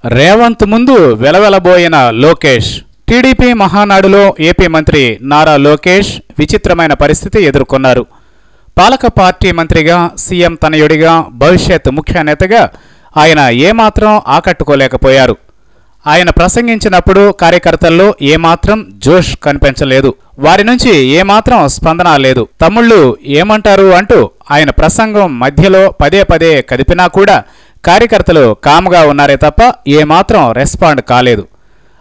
రేవంత్ ముందు వెలవెలబోయిన లోకేష్. టీడీపీ మహానాడులో ఏపీ మంత్రి నారా లోకేష్ విచిత్రమైన పరిస్థితి ఎదుర్కొన్నారు. పాలక పార్టీ మంత్రిగా, సీఎం తనయుడిగా, భవిష్యత్ ముఖ్య నేతగా ఆయన ఏమాత్రం ఆకట్టుకోలేకపోయారు. ఆయన ప్రసంగించినప్పుడు కార్యకర్తల్లో ఏమాత్రం జోష్ కనిపించలేదు. వారి నుంచి ఏమాత్రం స్పందన లేదు. తమ్ముళ్ళు ఏమంటారు అంటూ ఆయన ప్రసంగం మధ్యలో పదే పదే కదిపినా కూడా కార్యకర్తలు కామ్గా ఉన్నారే తప్ప ఏమాత్రం రెస్పాండ్ కాలేదు.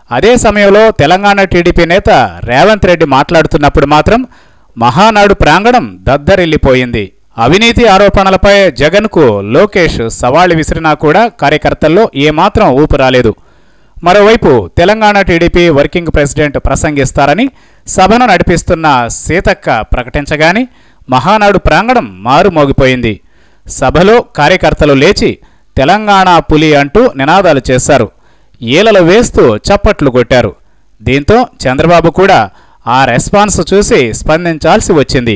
అదే సమయంలో తెలంగాణ టీడీపీ నేత రేవంత్ రెడ్డి మాట్లాడుతున్నప్పుడు మాత్రం మహానాడు ప్రాంగణం దద్దరిల్లిపోయింది. అవినీతి ఆరోపణలపై జగన్కు లోకేష్ సవాళ్లు విసిరినా కూడా కార్యకర్తల్లో ఏమాత్రం ఊపు రాలేదు. మరోవైపు తెలంగాణ టీడీపీ వర్కింగ్ ప్రెసిడెంట్ ప్రసంగిస్తారని సభను నడిపిస్తున్న సీతక్క ప్రకటించగానే మహానాడు ప్రాంగణం మారుమోగిపోయింది. సభలో కార్యకర్తలు లేచి తెలంగాణ పులి అంటూ నినాదాలు చేశారు. ఈలలు వేస్తూ చప్పట్లు కొట్టారు. దీంతో చంద్రబాబు కూడా ఆ రెస్పాన్స్ చూసి స్పందించాల్సి వచ్చింది.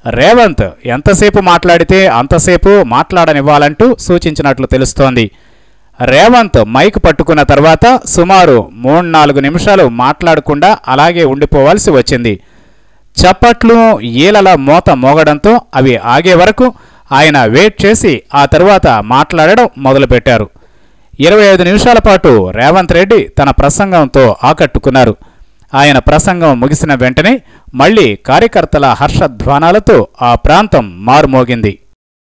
రేవంత్ ఎంతసేపు మాట్లాడితే అంతసేపు మాట్లాడనివ్వాలంటూ సూచించినట్లు తెలుస్తోంది. రేవంత్ మైక్ పట్టుకున్న తర్వాత సుమారు 3-4 నిమిషాలు మాట్లాడకుండా అలాగే ఉండిపోవాల్సి వచ్చింది. చప్పట్లు, ఈలల మోత మోగడంతో అవి ఆగే వరకు ఆయన వెయిట్ చేసి ఆ తరువాత మాట్లాడడం మొదలుపెట్టారు. 25 నిమిషాల పాటు రేవంత్ రెడ్డి తన ప్రసంగంతో ఆకట్టుకున్నారు. ఆయన ప్రసంగం ముగిసిన వెంటనే మళ్లీ కార్యకర్తల హర్షధ్వానాలతో ఆ ప్రాంతం మారుమోగింది.